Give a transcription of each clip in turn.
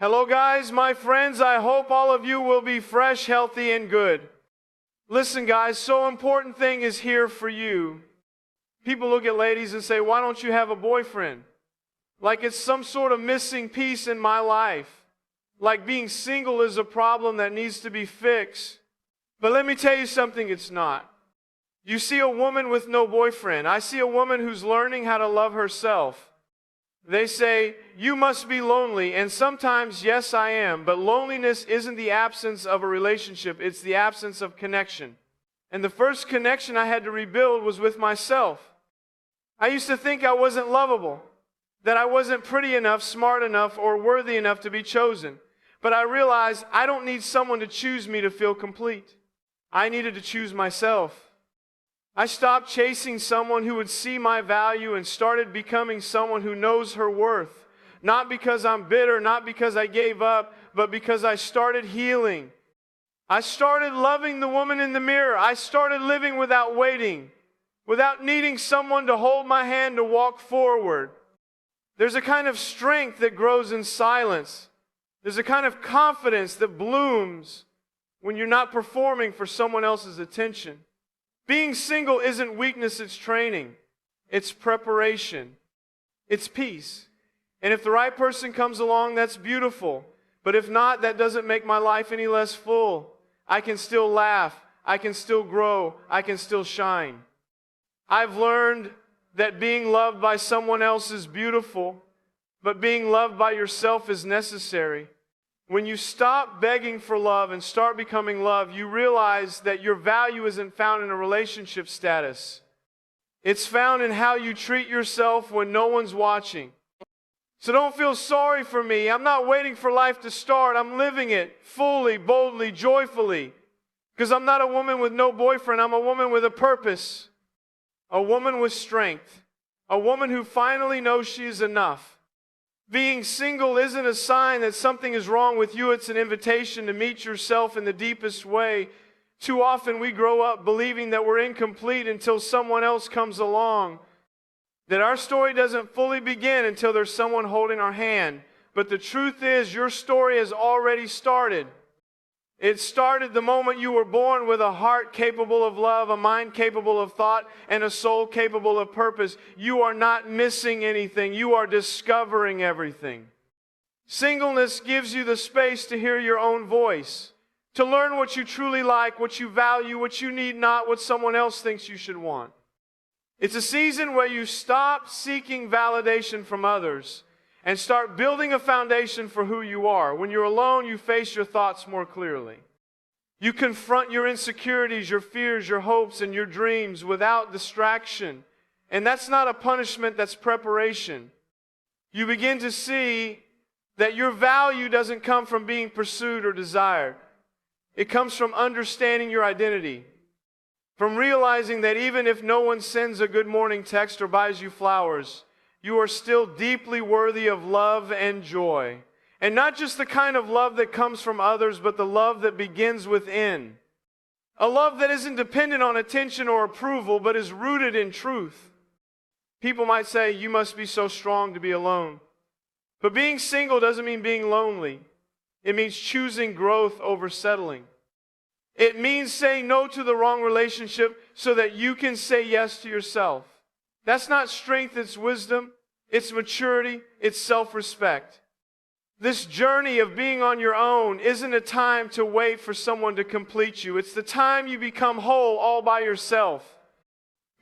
Hello guys, my friends. I hope all of you will be fresh, healthy, and good. Listen guys, so important thing is here for you. People look at ladies and say, why don't you have a boyfriend? Like it's some sort of missing piece in my life. Like being single is a problem that needs to be fixed. But let me tell you something, it's not. You see a woman with no boyfriend. I see a woman who's learning how to love herself. They say, you must be lonely, and sometimes, yes, I am, but loneliness isn't the absence of a relationship, it's the absence of connection. And the first connection I had to rebuild was with myself. I used to think I wasn't lovable, that I wasn't pretty enough, smart enough, or worthy enough to be chosen. But I realized I don't need someone to choose me to feel complete. I needed to choose myself. I stopped chasing someone who would see my value and started becoming someone who knows her worth. Not because I'm bitter, not because I gave up, but because I started healing. I started loving the woman in the mirror. I started living without waiting, without needing someone to hold my hand to walk forward. There's a kind of strength that grows in silence. There's a kind of confidence that blooms when you're not performing for someone else's attention. Being single isn't weakness, it's training. It's preparation. It's peace. And if the right person comes along, that's beautiful. But if not, that doesn't make my life any less full. I can still laugh. I can still grow. I can still shine. I've learned that being loved by someone else is beautiful, but being loved by yourself is necessary. When you stop begging for love and start becoming love, you realize that your value isn't found in a relationship status. It's found in how you treat yourself when no one's watching. So don't feel sorry for me. I'm not waiting for life to start. I'm living it fully, boldly, joyfully. Because I'm not a woman with no boyfriend. I'm a woman with a purpose. A woman with strength. A woman who finally knows she is enough. Being single isn't a sign that something is wrong with you. It's an invitation to meet yourself in the deepest way. Too often we grow up believing that we're incomplete until someone else comes along. That our story doesn't fully begin until there's someone holding our hand. But the truth is, your story has already started. It started the moment you were born with a heart capable of love, a mind capable of thought, and a soul capable of purpose. You are not missing anything. You are discovering everything. Singleness gives you the space to hear your own voice, to learn what you truly like, what you value, what you need not, what someone else thinks you should want. It's a season where you stop seeking validation from others and start building a foundation for who you are. When you're alone, you face your thoughts more clearly. You confront your insecurities, your fears, your hopes, and your dreams without distraction. And that's not a punishment, that's preparation. You begin to see that your value doesn't come from being pursued or desired. It comes from understanding your identity. From realizing that even if no one sends a good morning text or buys you flowers, you are still deeply worthy of love and joy. And not just the kind of love that comes from others, but the love that begins within. A love that isn't dependent on attention or approval, but is rooted in truth. People might say, you must be so strong to be alone. But being single doesn't mean being lonely. It means choosing growth over settling. It means saying no to the wrong relationship so that you can say yes to yourself. That's not strength, it's wisdom, it's maturity, it's self-respect. This journey of being on your own isn't a time to wait for someone to complete you. It's the time you become whole all by yourself.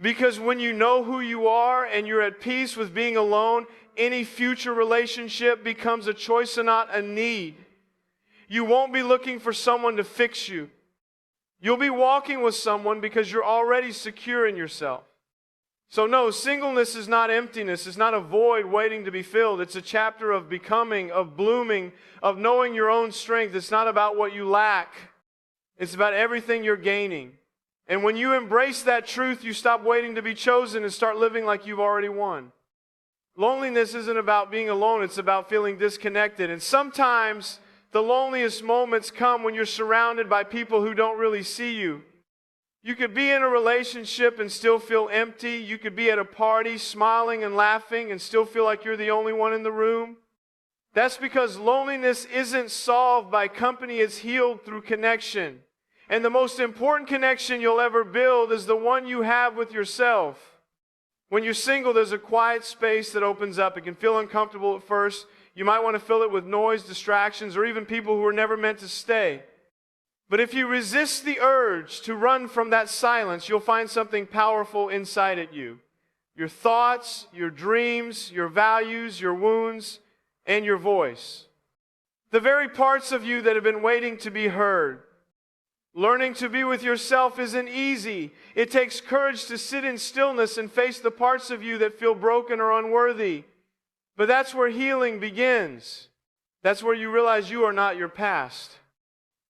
Because when you know who you are and you're at peace with being alone, any future relationship becomes a choice and not a need. You won't be looking for someone to fix you. You'll be walking with someone because you're already secure in yourself. So no, singleness is not emptiness. It's not a void waiting to be filled. It's a chapter of becoming, of blooming, of knowing your own strength. It's not about what you lack. It's about everything you're gaining. And when you embrace that truth, you stop waiting to be chosen and start living like you've already won. Loneliness isn't about being alone. It's about feeling disconnected. And sometimes the loneliest moments come when you're surrounded by people who don't really see you. You could be in a relationship and still feel empty. You could be at a party smiling and laughing and still feel like you're the only one in the room. That's because loneliness isn't solved by company, it's healed through connection. And the most important connection you'll ever build is the one you have with yourself. When you're single, there's a quiet space that opens up. It can feel uncomfortable at first. You might want to fill it with noise, distractions, or even people who are never meant to stay. But if you resist the urge to run from that silence, you'll find something powerful inside at you. Your thoughts, your dreams, your values, your wounds, and your voice. The very parts of you that have been waiting to be heard. Learning to be with yourself isn't easy. It takes courage to sit in stillness and face the parts of you that feel broken or unworthy. But that's where healing begins. That's where you realize you are not your past.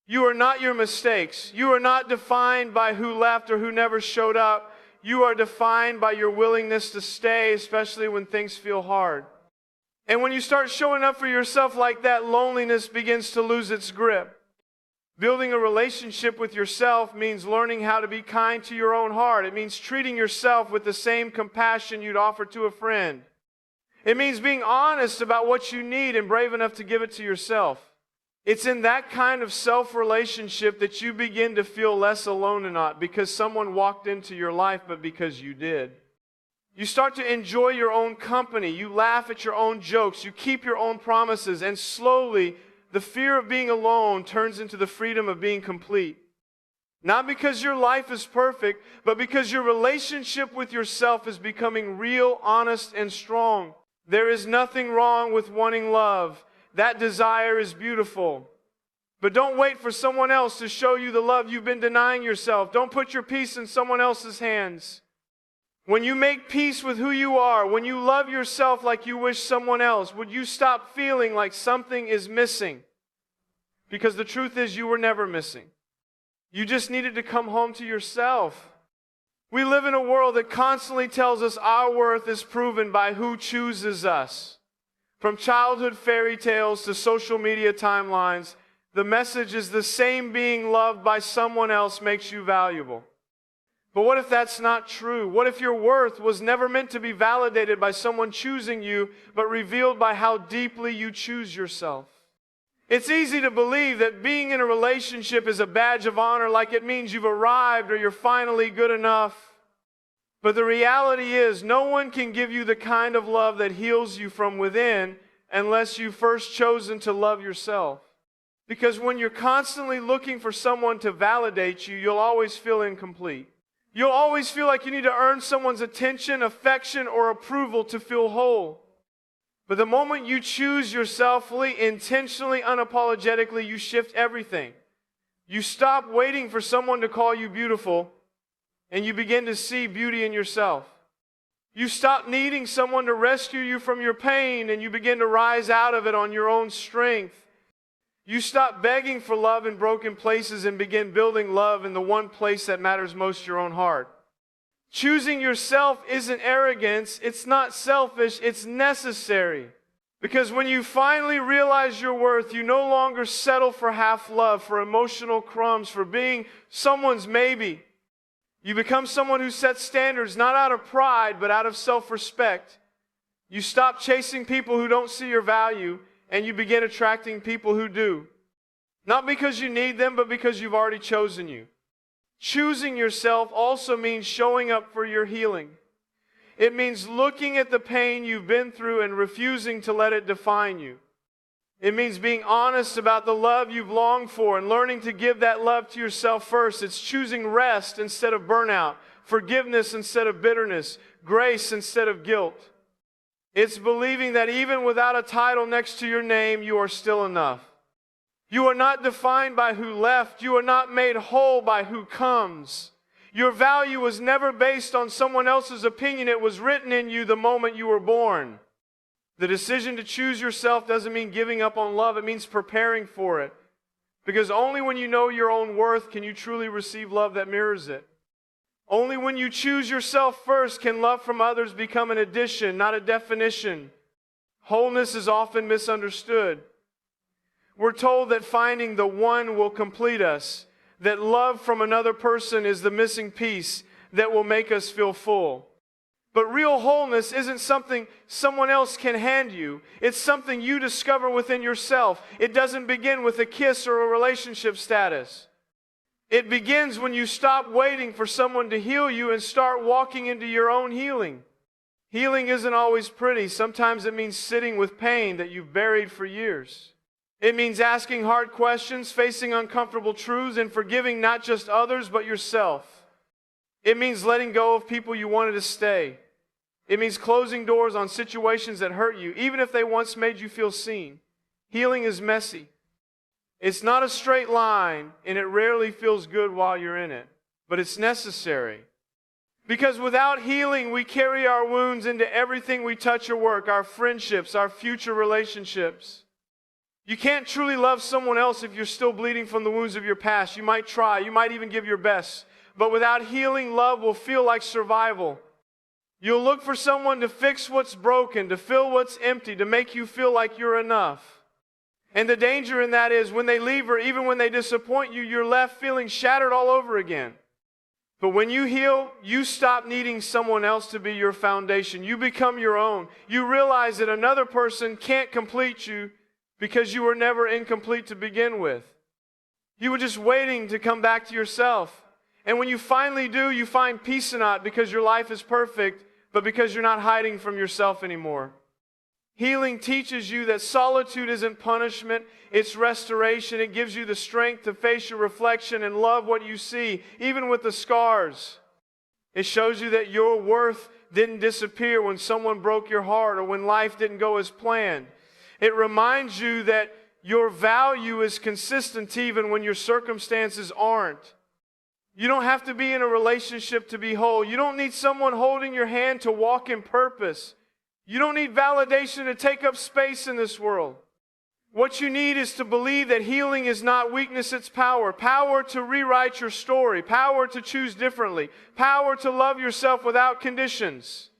You are not your mistakes. You are not defined by who left or who never showed up. You are defined by your willingness to stay, especially when things feel hard. And when you start showing up for yourself like that, loneliness begins to lose its grip. Building a relationship with yourself means learning how to be kind to your own heart. It means treating yourself with the same compassion you'd offer to a friend. It means being honest about what you need and brave enough to give it to yourself. It's in that kind of self-relationship that you begin to feel less alone and not because someone walked into your life, but because you did. You start to enjoy your own company. You laugh at your own jokes. You keep your own promises. And slowly, the fear of being alone turns into the freedom of being complete. Not because your life is perfect, but because your relationship with yourself is becoming real, honest, and strong. There is nothing wrong with wanting love. That desire is beautiful. But don't wait for someone else to show you the love you've been denying yourself. Don't put your peace in someone else's hands. When you make peace with who you are, when you love yourself like you wish someone else, would you stop feeling like something is missing? Because the truth is you were never missing. You just needed to come home to yourself. We live in a world that constantly tells us our worth is proven by who chooses us. From childhood fairy tales to social media timelines, the message is the same: being loved by someone else makes you valuable. But what if that's not true? What if your worth was never meant to be validated by someone choosing you, but revealed by how deeply you choose yourself? It's easy to believe that being in a relationship is a badge of honor, like it means you've arrived or you're finally good enough. But the reality is, no one can give you the kind of love that heals you from within unless you've first chosen to love yourself. Because when you're constantly looking for someone to validate you, you'll always feel incomplete. You'll always feel like you need to earn someone's attention, affection, or approval to feel whole. But the moment you choose yourself fully, intentionally, unapologetically, you shift everything. You stop waiting for someone to call you beautiful, and you begin to see beauty in yourself. You stop needing someone to rescue you from your pain, and you begin to rise out of it on your own strength. You stop begging for love in broken places and begin building love in the one place that matters most, your own heart. Choosing yourself isn't arrogance, it's not selfish, it's necessary. Because when you finally realize your worth, you no longer settle for half love, for emotional crumbs, for being someone's maybe. You become someone who sets standards not out of pride, but out of self-respect. You stop chasing people who don't see your value, and you begin attracting people who do. Not because you need them, but because you've already chosen you. Choosing yourself also means showing up for your healing. It means looking at the pain you've been through and refusing to let it define you. It means being honest about the love you've longed for and learning to give that love to yourself first. It's choosing rest instead of burnout, forgiveness instead of bitterness, grace instead of guilt. It's believing that even without a title next to your name, you are still enough. You are not defined by who left. You are not made whole by who comes. Your value was never based on someone else's opinion. It was written in you the moment you were born. The decision to choose yourself doesn't mean giving up on love. It means preparing for it. Because only when you know your own worth can you truly receive love that mirrors it. Only when you choose yourself first can love from others become an addition, not a definition. Wholeness is often misunderstood. We're told that finding the one will complete us, that love from another person is the missing piece that will make us feel full. But real wholeness isn't something someone else can hand you. It's something you discover within yourself. It doesn't begin with a kiss or a relationship status. It begins when you stop waiting for someone to heal you and start walking into your own healing. Healing isn't always pretty. Sometimes it means sitting with pain that you've buried for years. It means asking hard questions, facing uncomfortable truths, and forgiving not just others, but yourself. It means letting go of people you wanted to stay. It means closing doors on situations that hurt you, even if they once made you feel seen. Healing is messy. It's not a straight line, and it rarely feels good while you're in it, but it's necessary. Because without healing, we carry our wounds into everything we touch or work, our friendships, our future relationships. You can't truly love someone else if you're still bleeding from the wounds of your past. You might try, you might even give your best, but without healing, love will feel like survival. You'll look for someone to fix what's broken, to fill what's empty, to make you feel like you're enough. And the danger in that is when they leave or even when they disappoint you, you're left feeling shattered all over again. But when you heal, you stop needing someone else to be your foundation. You become your own. You realize that another person can't complete you because you were never incomplete to begin with. You were just waiting to come back to yourself. And when you finally do, you find peace in it because your life is perfect, but because you're not hiding from yourself anymore. Healing teaches you that solitude isn't punishment, it's restoration. It gives you the strength to face your reflection and love what you see, even with the scars. It shows you that your worth didn't disappear when someone broke your heart or when life didn't go as planned. It reminds you that your value is consistent even when your circumstances aren't. You don't have to be in a relationship to be whole. You don't need someone holding your hand to walk in purpose. You don't need validation to take up space in this world. What you need is to believe that healing is not weakness, it's power. Power to rewrite your story. Power to choose differently. Power to love yourself without conditions.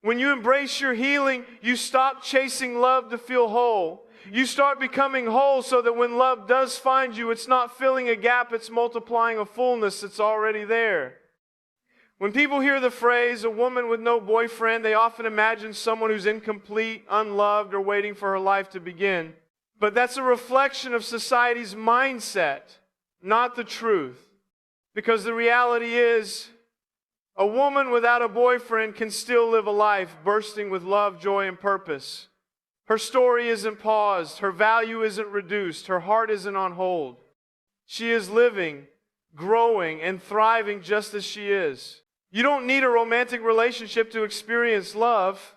When you embrace your healing, you stop chasing love to feel whole. You start becoming whole so that when love does find you, it's not filling a gap, it's multiplying a fullness that's already there. When people hear the phrase, a woman with no boyfriend, they often imagine someone who's incomplete, unloved, or waiting for her life to begin. But that's a reflection of society's mindset, not the truth. Because the reality is, a woman without a boyfriend can still live a life bursting with love, joy, and purpose. Her story isn't paused, her value isn't reduced, her heart isn't on hold. She is living, growing, and thriving just as she is. You don't need a romantic relationship to experience love.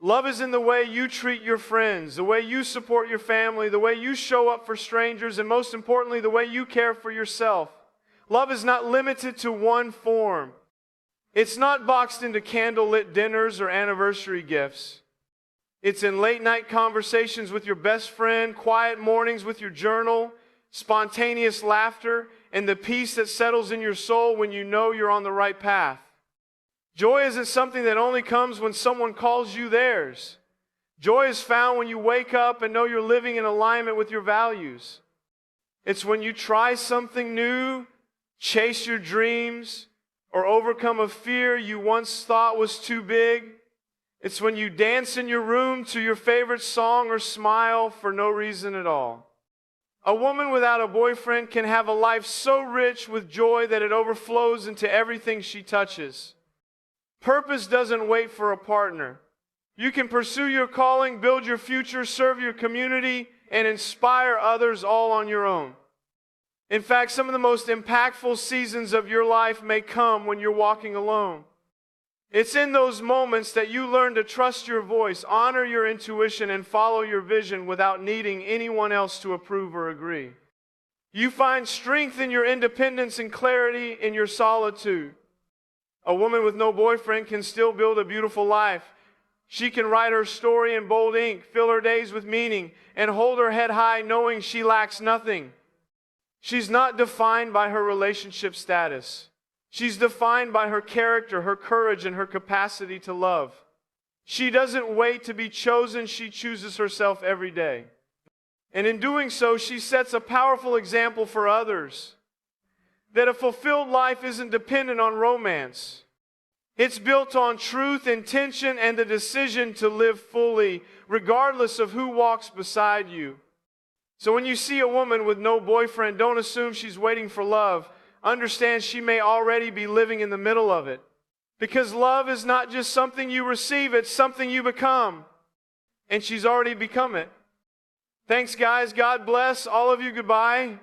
Love is in the way you treat your friends, the way you support your family, the way you show up for strangers, and most importantly, the way you care for yourself. Love is not limited to one form. It's not boxed into candlelit dinners or anniversary gifts. It's in late-night conversations with your best friend, quiet mornings with your journal, spontaneous laughter, and the peace that settles in your soul when you know you're on the right path. Joy isn't something that only comes when someone calls you theirs. Joy is found when you wake up and know you're living in alignment with your values. It's when you try something new, chase your dreams, or overcome a fear you once thought was too big. It's when you dance in your room to your favorite song or smile for no reason at all. A woman without a boyfriend can have a life so rich with joy that it overflows into everything she touches. Purpose doesn't wait for a partner. You can pursue your calling, build your future, serve your community, and inspire others all on your own. In fact, some of the most impactful seasons of your life may come when you're walking alone. It's in those moments that you learn to trust your voice, honor your intuition, and follow your vision without needing anyone else to approve or agree. You find strength in your independence and clarity in your solitude. A woman with no boyfriend can still build a beautiful life. She can write her story in bold ink, fill her days with meaning, and hold her head high knowing she lacks nothing. She's not defined by her relationship status. She's defined by her character, her courage, and her capacity to love. She doesn't wait to be chosen, she chooses herself every day. And in doing so, she sets a powerful example for others. That a fulfilled life isn't dependent on romance. It's built on truth, intention, and the decision to live fully, regardless of who walks beside you. So when you see a woman with no boyfriend, don't assume she's waiting for love. Understand she may already be living in the middle of it. Because love is not just something you receive, it's something you become. And she's already become it. Thanks, guys. God bless all of you. Goodbye.